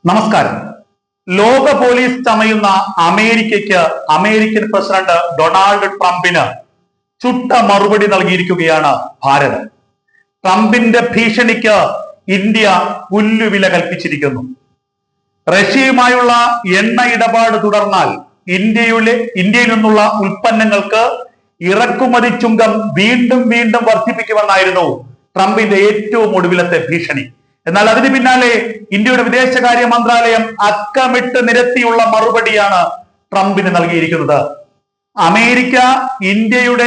നമസ്കാരം. ലോക പോലീസ് ചമയുന്ന അമേരിക്കയ്ക്ക് അമേരിക്കൻ പ്രസിഡന്റ് ഡൊണാൾഡ് ട്രംപിന് ചുട്ട മറുപടി നൽകിയിരിക്കുകയാണ് ഭാരതം. ട്രംപിന്റെ ഭീഷണിക്ക് ഇന്ത്യ പുല്ലുവില കൽപ്പിച്ചിരിക്കുന്നു. റഷ്യയുമായുള്ള എണ്ണ ഇടപാട് തുടർന്നാൽ ഇന്ത്യയിൽ നിന്നുള്ള ഉൽപ്പന്നങ്ങൾക്ക് ഇറക്കുമതി ചുങ്കം വീണ്ടും വർദ്ധിപ്പിക്കുമെന്നായിരുന്നു ട്രംപിന്റെ ഏറ്റവും ഒടുവിലത്തെ ഭീഷണി. എന്നാൽ അതിന് പിന്നാലെ ഇന്ത്യയുടെ വിദേശകാര്യ മന്ത്രാലയം അക്കമിട്ട് നിരത്തിയുള്ള മറുപടിയാണ് ട്രംപിന് നൽകിയിരിക്കുന്നത്. അമേരിക്ക ഇന്ത്യയിൽ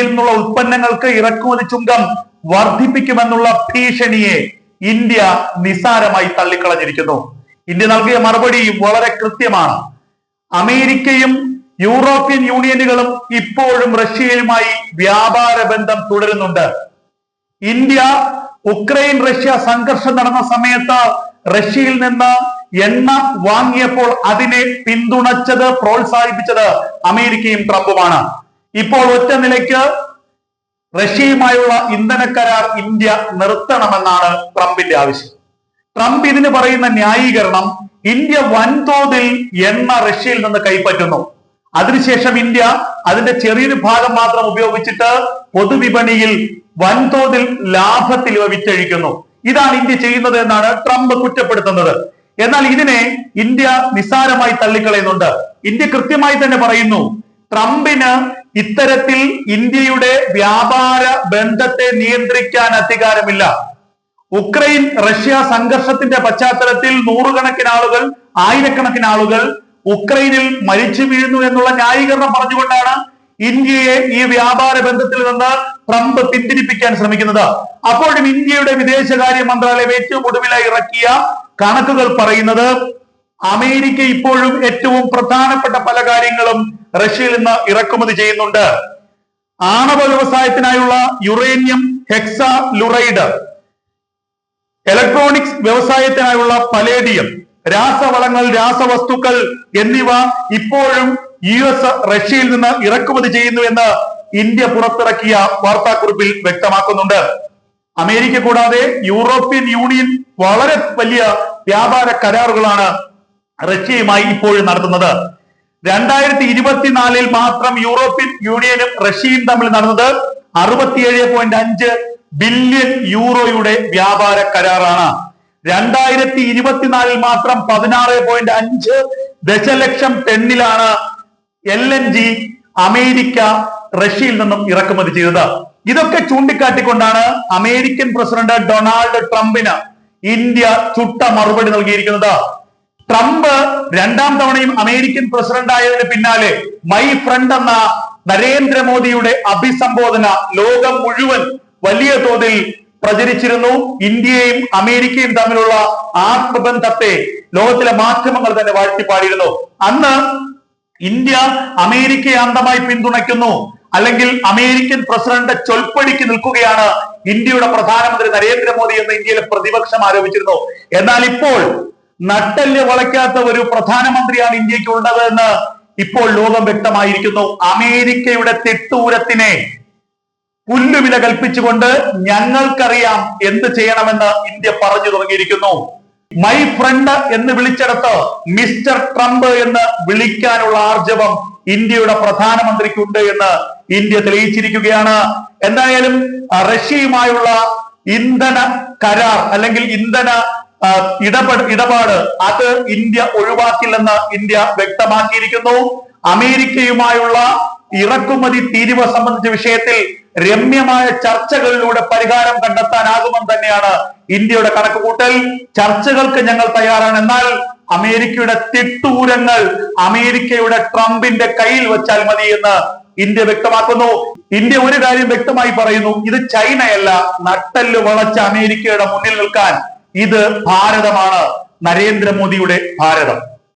നിന്നുള്ള ഉൽപ്പന്നങ്ങൾക്ക് ഇറക്കുമതി ചുങ്കം വർദ്ധിപ്പിക്കുമെന്നുള്ള ഭീഷണിയെ ഇന്ത്യ നിസ്സാരമായി തള്ളിക്കളഞ്ഞിരിക്കുന്നു. ഇന്ത്യ നൽകിയ മറുപടി വളരെ കൃത്യമാണ്. അമേരിക്കയും യൂറോപ്യൻ യൂണിയനുകളും ഇപ്പോഴും റഷ്യയുമായി വ്യാപാര ബന്ധം തുടരുന്നുണ്ട്. ഇന്ത്യ ഉക്രൈൻ റഷ്യ സംഘർഷം നടന്ന സമയത്ത് റഷ്യയിൽ നിന്ന് എണ്ണ വാങ്ങിയപ്പോൾ അതിനെ പിന്തുണച്ചത്, പ്രോത്സാഹിപ്പിച്ചത് അമേരിക്കയും ട്രംപുമാണ്. ഇപ്പോൾ ഒറ്റ നിലയ്ക്ക് റഷ്യയുമായുള്ള ഇന്ധന കരാർ ഇന്ത്യ നിർത്തണമെന്നാണ് ട്രംപിന്റെ ആവശ്യം. ട്രംപ് ഇതിന് പറയുന്ന ന്യായീകരണം ഇന്ത്യ വൻതോതിൽ എണ്ണ റഷ്യയിൽ നിന്ന് കൈപ്പറ്റുന്നു. അതിനുശേഷം ഇന്ത്യ അതിന്റെ ചെറിയൊരു ഭാഗം മാത്രം ഉപയോഗിച്ചിട്ട് പൊതുവിപണിയിൽ വൻതോതിൽ ലാഭത്തിൽ ഇവ വിറ്റഴിക്കുന്നു. ഇതാണ് ഇന്ത്യ ചെയ്യുന്നത് എന്നാണ് ട്രംപ് കുറ്റപ്പെടുത്തുന്നത്. എന്നാൽ ഇതിനെ ഇന്ത്യ നിസ്സാരമായി തള്ളിക്കളയുന്നുണ്ട്. ഇന്ത്യ കൃത്യമായി തന്നെ പറയുന്നു, ട്രംപിന് ഇത്തരത്തിൽ ഇന്ത്യയുടെ വ്യാപാര ബന്ധത്തെ നിയന്ത്രിക്കാൻ അധികാരമില്ല. ഉക്രൈൻ റഷ്യ സംഘർഷത്തിന്റെ പശ്ചാത്തലത്തിൽ നൂറുകണക്കിന് ആളുകൾ, ആയിരക്കണക്കിന് ആളുകൾ ഉക്രൈനിൽ മരിച്ചു വീഴുന്നു എന്നുള്ള ന്യായീകരണം പറഞ്ഞുകൊണ്ടാണ് ഇന്ത്യയെ ഈ വ്യാപാര ബന്ധത്തിൽ നിന്ന് ട്രംപ് പിന്തിരിപ്പിക്കാൻ ശ്രമിക്കുന്നത്. അപ്പോഴും ഇന്ത്യയുടെ വിദേശകാര്യ മന്ത്രാലയം ഏറ്റവും ഒടുവിലായി ഇറക്കിയ കണക്കുകൾ പറയുന്നത് അമേരിക്ക ഇപ്പോഴും ഏറ്റവും പ്രധാനപ്പെട്ട പല കാര്യങ്ങളും റഷ്യയിൽ നിന്ന് ഇറക്കുമതി ചെയ്യുന്നുണ്ട്. ആണവ വ്യവസായത്തിനായുള്ള യുറേനിയം ഹെക്സാലുറൈഡ്, ഇലക്ട്രോണിക്സ് വ്യവസായത്തിനായുള്ള പലേഡിയം, രാസവളങ്ങൾ, രാസവസ്തുക്കൾ എന്നിവ ഇപ്പോഴും US റഷ്യയിൽ നിന്ന് ഇറക്കുമതി ചെയ്യുന്നു എന്ന് ഇന്ത്യ പുറത്തിറക്കിയ വാർത്താക്കുറിപ്പിൽ വ്യക്തമാക്കുന്നുണ്ട്. അമേരിക്ക കൂടാതെ യൂറോപ്യൻ യൂണിയൻ വളരെ വലിയ വ്യാപാര കരാറുകളാണ് റഷ്യയുമായി ഇപ്പോഴും നടത്തുന്നത്. 2024 മാത്രം യൂറോപ്യൻ യൂണിയനും റഷ്യയും തമ്മിൽ നടന്നത് 67.5 ബില്യൺ യൂറോയുടെ വ്യാപാര കരാറാണ്. 2024 മാത്രം 16.5 ദശലക്ഷം ടണ്ണിലാണ് LNG അമേരിക്ക റഷ്യയിൽ നിന്നും ഇറക്കുമതി ചെയ്തത്. ഇതൊക്കെ ചൂണ്ടിക്കാട്ടിക്കൊണ്ടാണ് അമേരിക്കൻ പ്രസിഡന്റ് ഡൊണാൾഡ് ട്രംപിന് ഇന്ത്യ ചുട്ട മറുപടി നൽകിയിരിക്കുന്നത്. ട്രംപ് രണ്ടാം തവണയും അമേരിക്കൻ പ്രസിഡന്റ് ആയതിന് പിന്നാലെ മൈ ഫ്രണ്ട് എന്ന നരേന്ദ്രമോദിയുടെ അഭിസംബോധന ലോകം മുഴുവൻ വലിയ തോതിൽ പ്രചരിച്ചിരുന്നു. ഇന്ത്യയും അമേരിക്കയും തമ്മിലുള്ള ആത്മബന്ധത്തെ ലോകത്തിലെ മാധ്യമങ്ങൾ തന്നെ വാഴ്ത്തിപ്പാടിയിരുന്നു. അന്ന് ഇന്ത്യ അമേരിക്കയെ അന്ധമായി പിന്തുണയ്ക്കുന്നു, അല്ലെങ്കിൽ അമേരിക്കൻ പ്രസിഡന്റ് ചൊൽപ്പടിക്ക് നിൽക്കുകയാണ് ഇന്ത്യയുടെ പ്രധാനമന്ത്രി നരേന്ദ്രമോദി എന്ന് ഇന്ത്യയിലെ പ്രതിപക്ഷം ആരോപിച്ചിരുന്നു. എന്നാൽ ഇപ്പോൾ നട്ടെല്ല് വളയ്ക്കാത്ത ഒരു പ്രധാനമന്ത്രിയാണ് ഇന്ത്യക്ക് ഉള്ളത് എന്ന് ഇപ്പോൾ ലോകം വ്യക്തമായിരിക്കുന്നു. അമേരിക്കയുടെ തിട്ടൂരത്തിനെ പുല്ലുവില കൽപ്പിച്ചുകൊണ്ട് ഞങ്ങൾക്കറിയാം എന്ത് ചെയ്യണമെന്ന് ഇന്ത്യ പറഞ്ഞു തുടങ്ങിയിരിക്കുന്നു. മൈ ഫ്രണ്ട് എന്ന് വിളിച്ചെടുത്ത് മിസ്റ്റർ ട്രംപ് എന്ന് വിളിക്കാനുള്ള ആർജവം ഇന്ത്യയുടെ പ്രധാനമന്ത്രിക്കുണ്ട് എന്ന് ഇന്ത്യ തെളിയിച്ചിരിക്കുകയാണ്. എന്തായാലും റഷ്യയുമായുള്ള ഇന്ധന കരാർ അല്ലെങ്കിൽ ഇന്ധന ഇടപാട് അത് ഇന്ത്യ ഒഴിവാക്കില്ലെന്ന് ഇന്ത്യ വ്യക്തമാക്കിയിരിക്കുന്നു. അമേരിക്കയുമായുള്ള ഇറക്കുമതി തീരുവ സംബന്ധിച്ച വിഷയത്തിൽ രമ്യമായ ചർച്ചകളിലൂടെ പരിഹാരം കണ്ടെത്താനാകുമെന്ന് തന്നെയാണ് ഇന്ത്യയുടെ കണക്കുകൂട്ടൽ. ചർച്ചകൾക്ക് ഞങ്ങൾ തയ്യാറാണ്, എന്നാൽ അമേരിക്കയുടെ തിട്ടൂരങ്ങൾ അമേരിക്കയുടെ ട്രംപിന്റെ കയ്യിൽ വെച്ചാൽ മതി എന്ന് ഇന്ത്യ വ്യക്തമാക്കുന്നു. ഇന്ത്യ ഒരു കാര്യം വ്യക്തമായി പറയുന്നു, ഇത് ചൈനയല്ല. നട്ടെല്ല് വളച്ച അമേരിക്കയുടെ മുന്നിൽ നിൽക്കാൻ ഇത് ഭാരതമാണ്, നരേന്ദ്രമോദിയുടെ ഭാരതം.